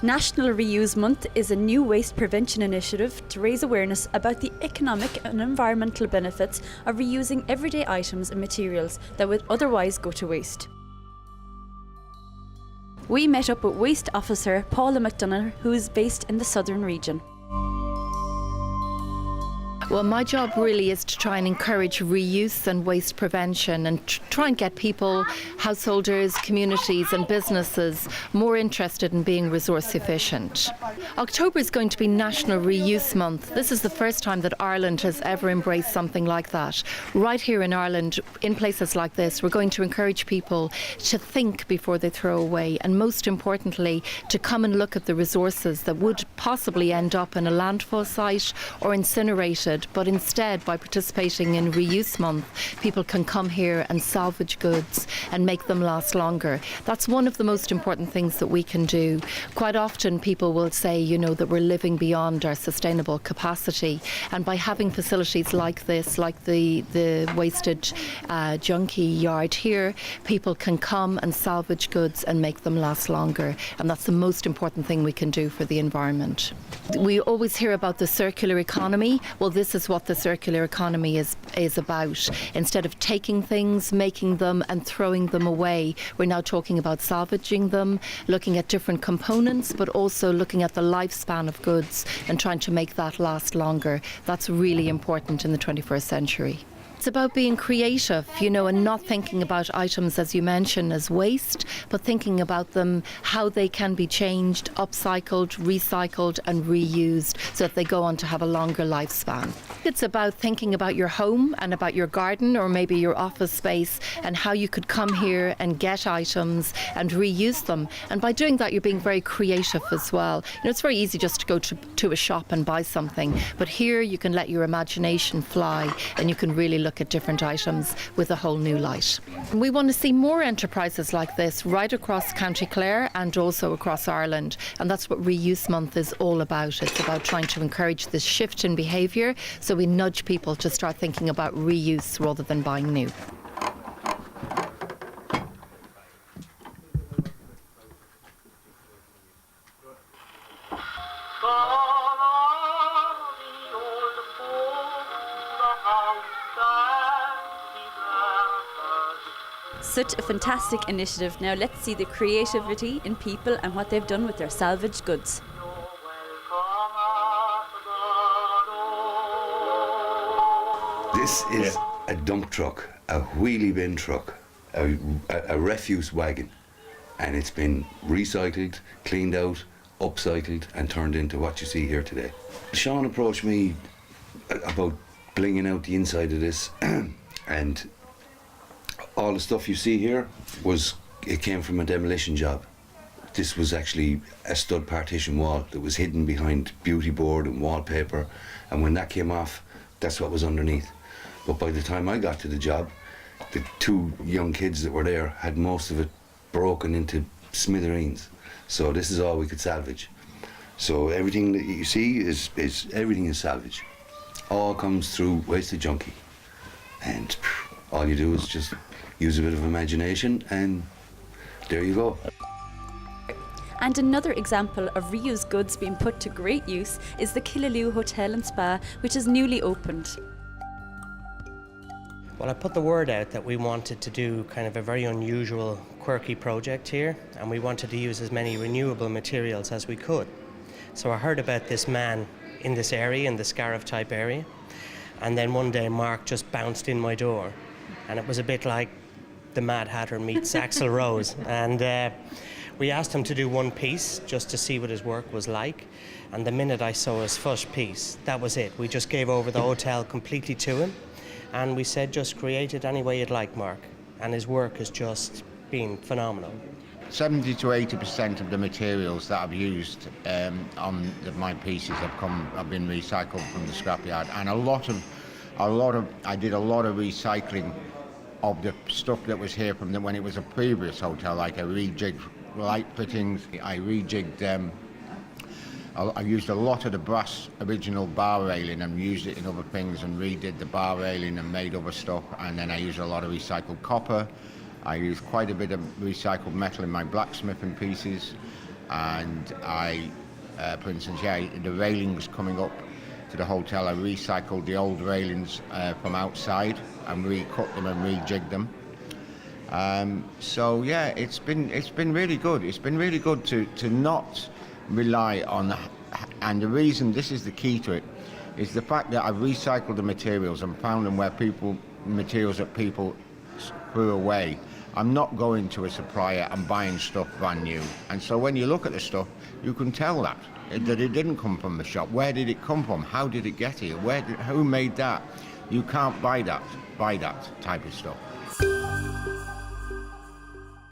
National Reuse Month is a new waste prevention initiative to raise awareness about the economic and environmental benefits of reusing everyday items and materials that would otherwise go to waste. We met up with Waste Officer Paula McDonough, who is based in the southern region. Well, my job really is to try and encourage reuse and waste prevention and try and get people, householders, communities and businesses more interested in being resource efficient. October is going to be National Reuse Month. This is the first time that Ireland has ever embraced something like that. Right here in Ireland, in places like this, we're going to encourage people to think before they throw away, and most importantly, to come and look at the resources that would possibly end up in a landfill site or incinerated. But instead, by participating in Reuse Month, people can come here and salvage goods and make them last longer. That's one of the most important things that we can do. Quite often people will say, that we're living beyond our sustainable capacity, and by having facilities like this, like the wasted junkie yard here, people can come and salvage goods and make them last longer, and that's the most important thing we can do for the environment. We always hear about the circular economy. Well, this is what the circular economy is about. Instead of taking things, making them and throwing them away, we're now talking about salvaging them, looking at different components, but also looking at the lifespan of goods and trying to make that last longer. That's really important in the 21st century. It's about being creative, and not thinking about items, as you mentioned, as waste, but thinking about them, how they can be changed, upcycled, recycled and reused so that they go on to have a longer lifespan. It's about thinking about your home and about your garden or maybe your office space and how you could come here and get items and reuse them. And by doing that, you're being very creative as well. It's very easy just to go to a shop and buy something, but here you can let your imagination fly and you can really look at different items with a whole new light. We want to see more enterprises like this right across County Clare and also across Ireland, and that's what Reuse Month is all about. It's about trying to encourage this shift in behaviour, so we nudge people to start thinking about reuse rather than buying new. Such a fantastic initiative. Now let's see the creativity in people and what they've done with their salvaged goods. This is a dump truck, a wheelie bin truck, a refuse wagon, and it's been recycled, cleaned out, upcycled and turned into what you see here today. Sean approached me about blinging out the inside of this and all the stuff you see here came from a demolition job. This was actually a stud partition wall that was hidden behind beauty board and wallpaper, and when that came off, that's what was underneath. But by the time I got to the job, the two young kids that were there had most of it broken into smithereens. So this is all we could salvage. So everything that you see everything is salvage. All comes through Wasted Junkie, and all you do is just use a bit of imagination and there you go. And another example of reused goods being put to great use is the Killaloe Hotel and Spa, which is newly opened. Well, I put the word out that we wanted to do kind of a very unusual, quirky project here, and we wanted to use as many renewable materials as we could. So I heard about this man in this area, in the Scariff type area, and then one day Mark just bounced in my door, and it was a bit like the Mad Hatter meets Axl Rose, and we asked him to do one piece just to see what his work was like, and the minute I saw his first piece, that was it. We just gave over the hotel completely to him, and we said, just create it any way you'd like, Mark, and his work has just been phenomenal. 70 to 80% of the materials that I've used on my pieces have been recycled from the scrapyard, and I did a lot of recycling of the stuff that was here from when it was a previous hotel. Like I rejigged light fittings, I rejigged I used a lot of the brass original bar railing and used it in other things and redid the bar railing and made other stuff, and then I used a lot of recycled copper. I used quite a bit of recycled metal in my blacksmithing pieces. and for instance, the railings coming up to the hotel, I recycled the old railings from outside and recut them and rejigged them. So yeah, it's been really good. It's been really good to not rely on, and the reason this is the key to it, is the fact that I've recycled the materials and found them where materials that people threw away. I'm not going to a supplier and buying stuff brand new. And so when you look at the stuff, you can tell that it didn't come from the shop. Where did it come from? How did it get here? Who made that? You can't buy that type of stuff.